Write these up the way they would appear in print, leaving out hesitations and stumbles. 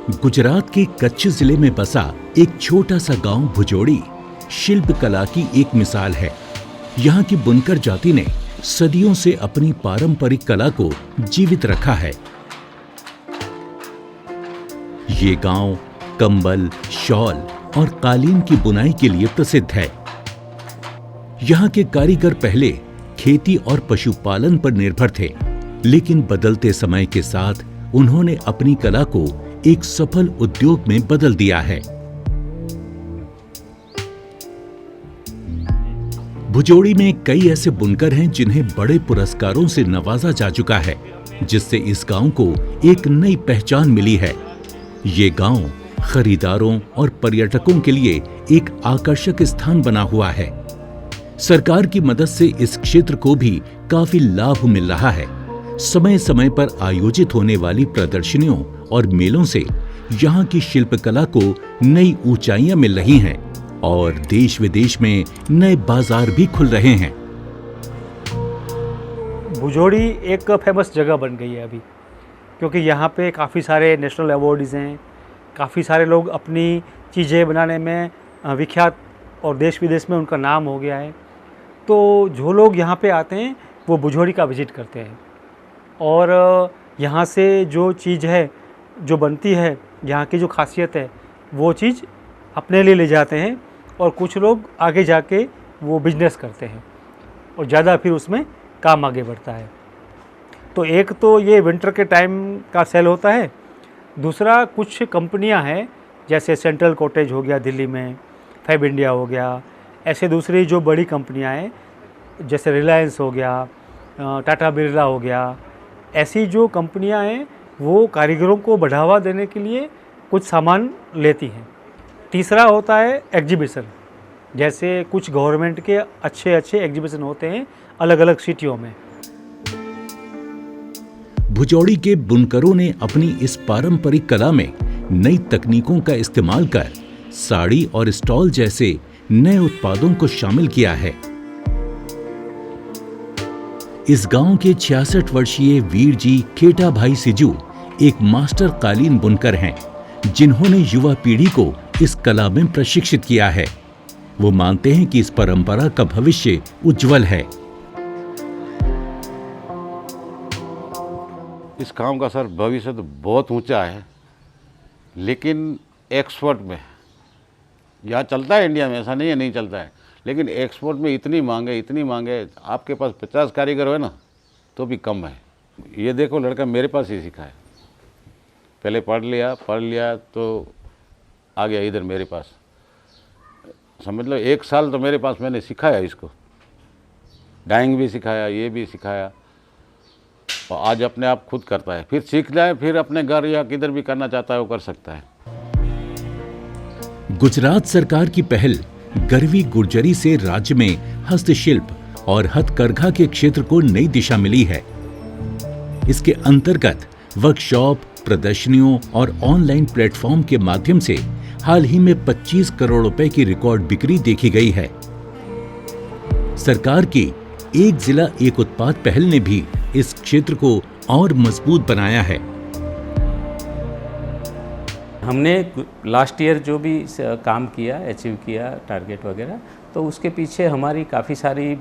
गुजरात के कच्छ जिले में बसा एक छोटा सा गांव भुजोड़ी शिल्प कला की एक मिसाल है। यहाँ की बुनकर जाति ने सदियों से अपनी पारंपरिक कला को जीवित रखा है। ये गांव कंबल, शॉल और कालीन की बुनाई के लिए प्रसिद्ध है। यहाँ के कारीगर पहले खेती और पशुपालन पर निर्भर थे, लेकिन बदलते समय के साथ उन्होंने अपनी कला को एक सफल उद्योग में बदल दिया है। भुजोड़ी में कई ऐसे बुनकर हैं जिन्हें बड़े पुरस्कारों से नवाजा जा चुका है, जिससे इस गांव को एक नई पहचान मिली है। ये गांव खरीदारों और पर्यटकों के लिए एक आकर्षक स्थान बना हुआ है। सरकार की मदद से इस क्षेत्र को भी काफी लाभ मिल रहा है। समय समय पर आयोजित होने वाली प्रदर्शनियों और मेलों से यहाँ की शिल्पकला को नई ऊंचाइयां मिल रही हैं और देश विदेश में नए बाजार भी खुल रहे हैं। भुजोड़ी एक फेमस जगह बन गई है अभी, क्योंकि यहाँ पे काफ़ी सारे नेशनल अवार्ड्स हैं। काफ़ी सारे लोग अपनी चीज़ें बनाने में विख्यात और देश विदेश में उनका नाम हो गया है। तो जो लोग यहाँ पे आते हैं वो भुजोड़ी का विजिट करते हैं और यहाँ से जो चीज़ है, जो बनती है, यहाँ की जो खासियत है, वो चीज़ अपने लिए ले जाते हैं और कुछ लोग आगे जाके वो बिजनेस करते हैं और ज़्यादा फिर उसमें काम आगे बढ़ता है। तो एक तो ये विंटर के टाइम का सेल होता है। दूसरा, कुछ कंपनियां हैं जैसे सेंट्रल कॉटेज हो गया दिल्ली में, फैब इंडिया हो गया, ऐसे दूसरी जो बड़ी कंपनियां हैं जैसे रिलायंस हो गया, टाटा बिरला हो गया, ऐसी जो कंपनियां हैं वो कारीगरों को बढ़ावा देने के लिए कुछ सामान लेती हैं। तीसरा होता है एग्जीबिशन, जैसे कुछ गवर्नमेंट के अच्छे अच्छे एग्जीबिशन होते हैं अलग अलग सिटियों में। भुजोड़ी के बुनकरों ने अपनी इस पारंपरिक कला में नई तकनीकों का इस्तेमाल कर साड़ी और स्टॉल जैसे नए उत्पादों को शामिल किया है। इस गांव के 66 वर्षीय वीर जी केटा भाई सिजू एक मास्टर कालीन बुनकर हैं, जिन्होंने युवा पीढ़ी को इस कला में प्रशिक्षित किया है। वो मानते हैं कि इस परंपरा का भविष्य उज्जवल है। इस काम का सर भविष्य तो बहुत ऊंचा है, लेकिन एक्सपोर्ट में यहाँ चलता है, इंडिया में ऐसा नहीं है नहीं चलता है, लेकिन एक्सपोर्ट में इतनी मांग है। आपके पास 50 कारीगर है ना तो भी कम है। ये देखो, लड़का मेरे पास ही सीखा है, पहले पढ़ लिया तो आ गया इधर मेरे पास। समझ लो 1 साल तो मेरे पास मैंने सिखाया इसको, डाइंग भी सिखाया, ये भी सिखाया, और आज अपने आप खुद करता है। फिर सीख जाए, फिर अपने घर या किधर भी करना चाहता है वो कर सकता है। गुजरात सरकार की पहल गरवी गुर्जरी से राज्य में हस्तशिल्प और हथकरघा के क्षेत्र को नई दिशा मिली है। इसके अंतर्गत वर्कशॉप, प्रदर्शनियों और ऑनलाइन प्लेटफॉर्म के माध्यम से हाल ही में 25 करोड़ रुपए की रिकॉर्ड बिक्री देखी गई है। सरकार की एक जिला एक उत्पाद पहल ने भी इस क्षेत्र को और मजबूत बनाया है। हमने लास्ट ईयर जो भी काम किया, अचीव किया टारगेट वगैरह, तो उसके पीछे हमारी काफ़ी सारी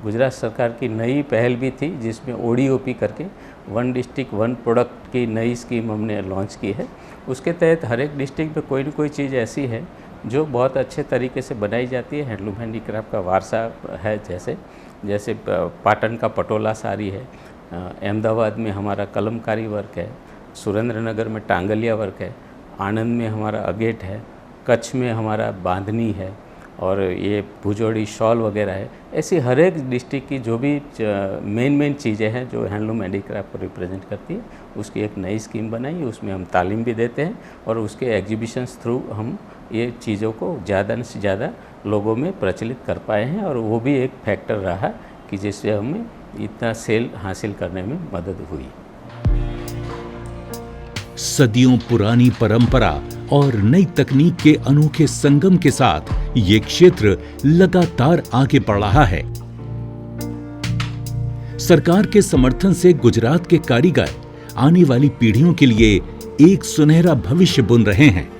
गुजरात सरकार की नई पहल भी थी, जिसमें ODOP करके 1 डिस्ट्रिक्ट 1 प्रोडक्ट की नई स्कीम हमने लॉन्च की है। उसके तहत हर एक डिस्ट्रिक्ट में कोई न कोई चीज़ ऐसी है जो बहुत अच्छे तरीके से बनाई जाती है। हैंडलूम हैंडीक्राफ्ट का वारसा है, जैसे पाटन का पटोला साड़ी है, अहमदाबाद में हमारा कलमकारी वर्क है, सुरेंद्रनगर में टांगलिया वर्क है, आनंद में हमारा अगेट है, कच्छ में हमारा बांधनी है, और ये भुजोड़ी शॉल वगैरह है। ऐसी हर एक डिस्ट्रिक्ट की जो भी मेन चीज़ें हैं जो हैंडलूम हैंडीक्राफ्ट को रिप्रेजेंट करती है, उसकी एक नई स्कीम बनाई। उसमें हम तालीम भी देते हैं और उसके एग्जीबिशंस थ्रू हम ये चीज़ों को ज़्यादा से ज़्यादा लोगों में प्रचलित कर पाए हैं, और वो भी एक फैक्टर रहा कि जिससे हमें इतना सेल हासिल करने में मदद हुई। सदियों पुरानी परंपरा और नई तकनीक के अनोखे संगम के साथ ये क्षेत्र लगातार आगे बढ़ रहा है। सरकार के समर्थन से गुजरात के कारीगर आने वाली पीढ़ियों के लिए एक सुनहरा भविष्य बुन रहे हैं।